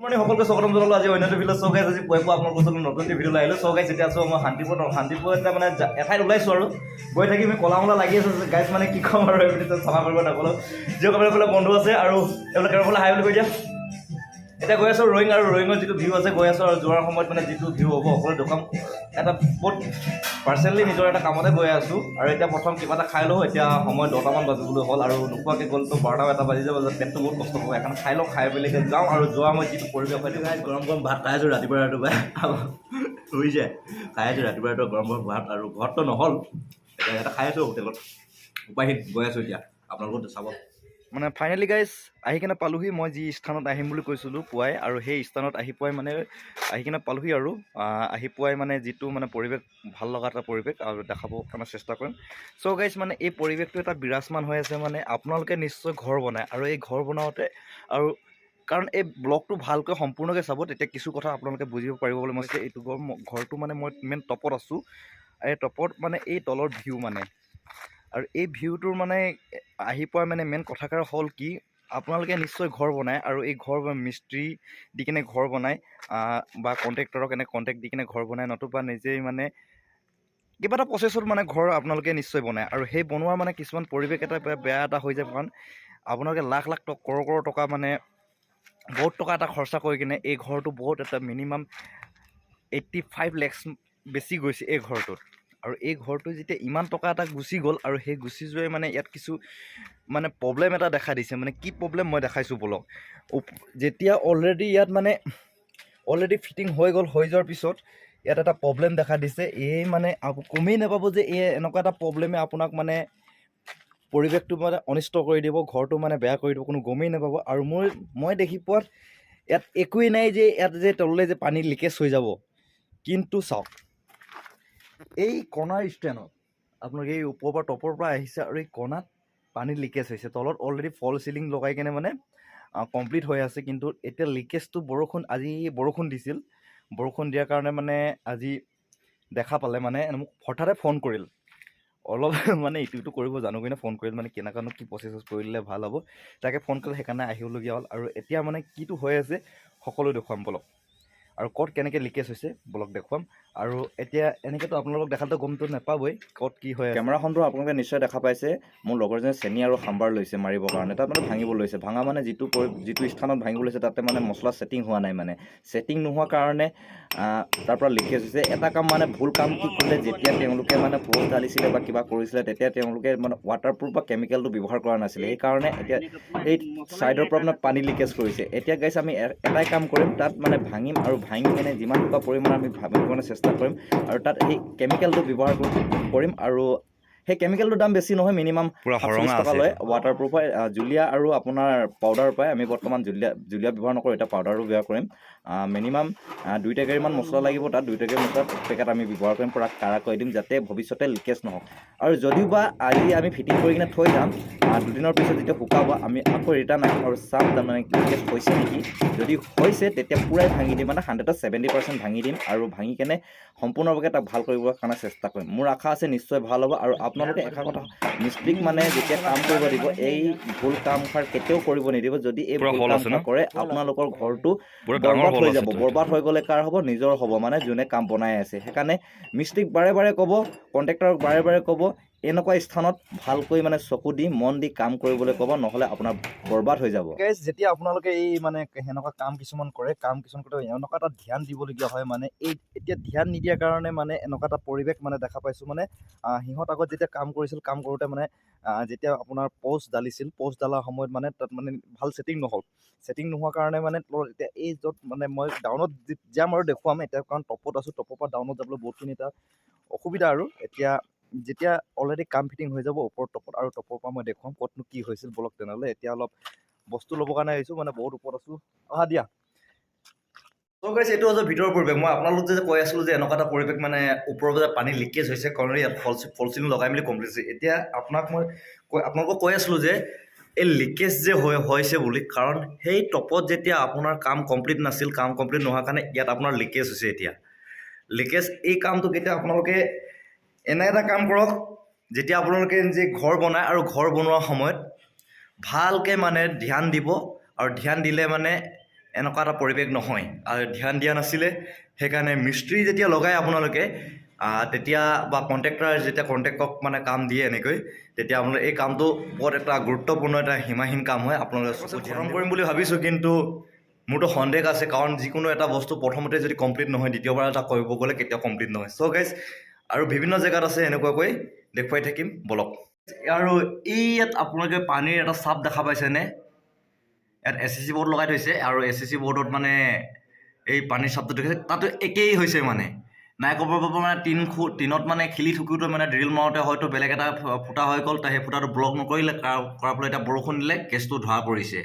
মানে সকলোকে স্বাগতম জনালো আজি অন্য ভিডিঅ' চ' গাইছ আজি পুৱাই পুৱা আপোনালোকৰ ওচৰত নতুন ভিডিঅ' আহিলোঁ চ' গাইছ এতিয়া আছোঁ মই শান্তিপুৰ এটা মানে এঠাইত ওলাইছোঁ আৰু গৈ থাকি আমি কলা মলা লাগি আছোঁ গাইছ মানে কি ক'ম আৰু এইবুলি চাফা কৰিব নক'লোঁ যিও কাৰোবাৰ বন্ধু আছে আৰু তেওঁলোকে কেৰফালে হাই বুলি কৈ দিয়া এতিয়া গৈ আছোঁ ৰয়িং আৰু ৰয়িঙৰ যিটো ভিউ আছে গৈ আছোঁ আৰু যোৱাৰ সময়ত মানে যিটো ভিউ হ'ব সকলো দেখুৱাম এটা বহুত পাৰ্চনেলি নিজৰ এটা কামতে গৈ আছোঁ আৰু এতিয়া প্ৰথম কিবা এটা খাই লওঁ এতিয়া সময় 10টামান বাজিবলৈ হ'ল আৰু নোখোৱাকৈ গ'লতো 12টা এটা বাজি যাব পেটটো বহুত কষ্ট হ'ব সেইকাৰণে খাই লওঁ খাই পেলাই যাওঁ আৰু যোৱা মই যিটো পৰিৱেশ হয় গৰম গৰম ভাত খাই আছোঁ ৰাতিপুৱা শুই যায় খাই আছোঁ ৰাতিপুৱা গৰম গৰম ভাত আৰু ঘৰততো নহ'ল এতিয়া এটা খাই আছোঁ হোটেলত উপায়হীন গৈ আছোঁ এতিয়া আপোনালোকেও চাব মানে ফাইনেলি গাইজ আহি কিনে পালোহি মই যি স্থানত আহিম বুলি কৈছিলোঁ পুৱাই আৰু সেই স্থানত আহি পুৱাই মানে আহি কিনে পালোহি আৰু আহি পুৱাই মানে যিটো মানে পৰিৱেশ ভাল লগা এটা পৰিৱেশ আৰু দেখাব কাৰণে চেষ্টা কৰিম চ' গাইজ মানে এই পৰিৱেশটো এটা বিৰাজমান হৈ আছে মানে আপোনালোকে নিশ্চয় ঘৰ বনায় আৰু এই ঘৰ বনাওঁতে আৰু কাৰণ এই ব্লগটো ভালকৈ সম্পূৰ্ণকৈ চাব তেতিয়া কিছু কথা আপোনালোকে বুজিব পাৰিব বুলি মই যে এইটো ঘৰটো মানে মই মেইন টপত আছোঁ এই টপত মানে এই তলৰ ভিউ মানে আৰু এই ভিউটোৰ মানে আহি পোৱা মানে মেইন কথাষাৰ হ'ল কি আপোনালোকে নিশ্চয় ঘৰ বনায় আৰু এই ঘৰ মিস্ত্ৰী দি কিনে ঘৰ বনায় বা কণ্ট্ৰেক্টৰক এনে কণ্টেক্ট দি কিনে ঘৰ বনায় নতুবা নিজেই মানে কিবা এটা প্ৰচেছত মানে ঘৰ আপোনালোকে নিশ্চয় বনায় আৰু সেই বনোৱাৰ মানে কিছুমান পৰিৱেশ এটা বেয়া এটা হৈ যায় কাৰণ আপোনালোকে লাখ লাখ কৰোৰ টকা মানে বহুত টকা এটা খৰচা কৰি কিনে এই ঘৰটো বহুত এটা মিনিমাম 85 lakhs বেছি গৈছে এই ঘৰটোত আৰু এই ঘৰটো যেতিয়া ইমান টকা এটা গুচি গ'ল আৰু সেই গুচি যোৱাই মানে ইয়াত কিছু মানে প্ৰব্লেম এটা দেখা দিছে মানে কি প্ৰব্লেম মই দেখাইছোঁ বলক যেতিয়া অলৰেডি ইয়াত মানে অলৰেডি ফিটিং হৈ গ'ল হৈ যোৱাৰ পিছত ইয়াত এটা প্ৰব্লেম দেখা দিছে এই মানে গমেই নাপাব যে এই এনেকুৱা এটা প্ৰব্লেমে আপোনাক মানে পৰিৱেশটো মানে অনিষ্ট কৰি দিব ঘৰটো মানে বেয়া কৰি দিব কোনো গমেই নাপাব আৰু মই দেখি পোৱাত ইয়াত একোৱেই নাই যে ইয়াত যে তললৈ যে পানী লিকেজ হৈ যাব কিন্তু চাওক এই কণাৰ ষ্টেণ্ডত আপোনালোকে এই ওপৰৰ পৰা টপৰ পৰা আহিছে আৰু এই কণাত পানী লিকেজ হৈছে তলত অলৰেডি ফল চিলিং লগাই কেনে মানে কমপ্লিট হৈ আছে কিন্তু এতিয়া লিকেজটো আজি বৰষুণ দিছিল বৰষুণ দিয়াৰ কাৰণে মানে আজি দেখা পালে মানে মোক হঠাতে ফোন কৰিল অলপ মানে ইটো কৰিব জানো কিনে ফোন কৰিল মানে কেনেকুৱানো কি প্ৰচেছ কৰিলে ভাল হ'ব তাকে ফোন কৰিলে সেইকাৰণে আহিবলগীয়া হ'ল আৰু এতিয়া মানে কিটো হৈ আছে সকলো দেখুৱাম বলক আৰু ক'ত কেনেকৈ লিকেজ হৈছে বলক দেখুৱাম আৰু এতিয়া এনেকৈতো আপোনালোকক দেখালেতো গমটো নাপাবই ক'ত কি হয় কেমেৰাখনটো আপোনালোকে নিশ্চয় দেখা পাইছে মোৰ লগৰজনে চেনি আৰু সাম্বাৰ লৈছে মাৰিবৰ কাৰণে তাত মানে ভাঙিব লৈছে ভাঙা মানে যিটো স্থানত ভাঙিব লৈছে তাতে মানে মছলা ছেটিং হোৱা নাই মানে ছেটিং নোহোৱাৰ কাৰণে তাৰ পৰা লিকেজ হৈছে এটা কাম মানে ভুল কাম কি কৰিলে যেতিয়া তেওঁলোকে মানে প'ষ্ট ঢালিছিলে বা কিবা কৰিছিলে তেতিয়া তেওঁলোকে মানে ৱাটাৰপ্ৰুফ বা কেমিকেলটো ব্যৱহাৰ কৰা নাছিলে সেইকাৰণে এতিয়া এই ছাইডৰ পৰা মানে পানী লিকেজ কৰিছে এতিয়া গাইছ আমি এটাই কাম কৰিম তাত মানে ভাঙিম আৰু ভাঙি কেনে যিমান টকা পৰিমাণে আমি ভাঙিবলৈ চেষ্টা কৰিম আৰু তাত সেই কেমিকেলটো ব্যৱহাৰ কৰিম আৰু সেই কেমিকেলটোৰ দাম বেছি নহয় মিনিমাম 40 টকা লয় ৱাটাৰপ্ৰুফ হয় জুলীয়া আৰু আপোনাৰ পাউডাৰ পায় আমি বৰ্তমান জুলীয়া ব্যৱহাৰ নকৰোঁ এতিয়া পাউডাৰো ব্যৱহাৰ কৰিম মিনিমাম 2 টেকেৰিমান মছলা লাগিব তাত 2 টেকেৰি মছলা পেকেট আমি ব্যৱহাৰ কৰিম পূৰা কাৰাকৈ দিম যাতে ভৱিষ্যতে লিকেজ নহওক আৰু যদিও বা আজি আমি ফিটিং কৰি কিনে থৈ যাম দুদিনৰ পিছত যেতিয়া শুকাব আমি আকৌ ৰিটাৰ্ণ আহিম আৰু চাম তাৰমানে লিকেজ হৈছে নেকি যদি হৈছে তেতিয়া পূৰাই ভাঙি দিম মানে 170% ভাঙি দিম আৰু ভাঙি কেনে সম্পূৰ্ণভাৱে তাক ভাল কৰিবৰ কাৰণে চেষ্টা কৰিম মোৰ আশা আছে নিশ্চয় ভাল হ'ব আৰু আপোনালোকে এটা কথা মিস্ত্ৰীক মানে যেতিয়া কাম কৰিব দিব এই ভুল কামষাৰ কেতিয়াও কৰিব নিদিব যদি এই ভুল কামষাৰ কৰে আপোনালোকৰ ঘৰটো বৰবাদ হৈ যাব বৰবাদ হৈ গ'লে কাৰ হ'ব নিজৰ হ'ব মানে যোনে কাম বনাই আছে সেইকাৰণে মিস্ত্ৰীক বাৰে বাৰে ক'ব কণ্ট্ৰেক্টৰক বাৰে বাৰে ক'ব এনেকুৱা স্থানত ভালকৈ মানে চকু দি মন দি কাম কৰিবলৈ ক'ব নহ'লে আপোনাৰ বৰবাদ হৈ যাব গাইজ যেতিয়া আপোনালোকে এই মানে সেনেকুৱা কাম কিছুমান কৰে এনেকুৱা এটা ধ্যান দিবলগীয়া হয় মানে এই এতিয়া ধ্যান নিদিয়াৰ কাৰণে মানে এনেকুৱা এটা পৰিৱেশ মানে দেখা পাইছোঁ মানে সিহঁত আগত যেতিয়া কাম কৰিছিল কাম কৰোঁতে মানে যেতিয়া আপোনাৰ প'ষ্ট ঢালাৰ সময়ত মানে তাত মানে ভাল ছেটিং নোহোৱাৰ কাৰণে মানে এতিয়া এই য'ত মানে মই ডাউনত যাম আৰু দেখুৱাম এতিয়া কাৰণ টপত আছোঁ টপৰ পৰা ডাউনত যাবলৈ বহুতখিনি এটা অসুবিধা আৰু এতিয়া যেতিয়া অলৰেডি কাম ফিটিং হৈ যাব ওপৰৰ টপত আৰু টপৰ পৰা মই দেখুৱাম ক'তনো কি হৈছিল বলক তেনেহ'লে এতিয়া অলপ বস্তু ল'বৰ কাৰণে আহিছোঁ মানে বহুত ওপৰত আছোঁ অহা দিয়া ত' গাইছ এইটো হৈছে ভিতৰৰ পৰিৱেশ মই আপোনালোক যে কৈ আছিলোঁ যে এনেকুৱা এটা পৰিৱেশ মানে ওপৰৰ পৰা পানী লিকেজ হৈছে কাৰণ ইয়াত ফল চিলিং লগাই মেলি কমপ্লিট হৈছে এতিয়া আপোনালোকক কৈ আছিলোঁ যে এই লিকেজ যে হৈছে বুলি কাৰণ সেই টপত যেতিয়া আপোনাৰ কাম কমপ্লিট নাছিল কাম কমপ্লিট নোহোৱাৰ কাৰণে ইয়াত আপোনাৰ লিকেজ হৈছে এতিয়া লিকেজ এই কামটো কেতিয়া আপোনালোকে এনে এটা কাম কৰক যেতিয়া আপোনালোকে যে ঘৰ বনায় আৰু ঘৰ বনোৱাৰ সময়ত ভালকৈ মানে ধ্যান দিব আৰু ধ্যান দিলে মানে এনেকুৱা এটা পৰিৱেশ নহয় আৰু ধ্যান দিয়া নাছিলে সেইকাৰণে মিস্ত্ৰী যেতিয়া লগায় আপোনালোকে তেতিয়া বা কণ্ট্ৰেক্টাৰ যেতিয়া কণ্ট্ৰেক্টক মানে কাম দিয়ে এনেকৈ তেতিয়া আপোনালোকে এই কামটো বহুত এটা গুৰুত্বপূৰ্ণ এটা সীমাহীন কাম হয় আপোনালোকে খতম কৰিম বুলি ভাবিছোঁ কিন্তু মোৰতো সন্দেহ আছে কাৰণ যিকোনো এটা বস্তু প্ৰথমতে যদি কমপ্লিট নহয় দ্বিতীয়বাৰ এটা কৰিব গ'লে কেতিয়াও কমপ্লিট নহয় চ' গাইজ আৰু বিভিন্ন জেগাত আছে এনেকুৱাকৈ দেখুৱাই থাকিম বলক আৰু এই ইয়াত আপোনালোকে পানীৰ এটা চাপ দেখা পাইছেনে ইয়াত SCC বৰ্ড লগাই থৈছে আৰু SCC বৰ্ডত মানে এই পানীৰ চাপটো দেখিছে তাতো একেই হৈছে মানে নাই ক'ব মানে টিনত মানে খিলি থুকুতে মানে ড্ৰিল মাৰোঁতে হয়তো বেলেগ এটা ফুটা হৈ গ'ল সেই ফুটাটো ব্লক নকৰিলে কৰাৰ ফলত এতিয়া বৰষুণ দিলে কেছটো ধৰা পৰিছে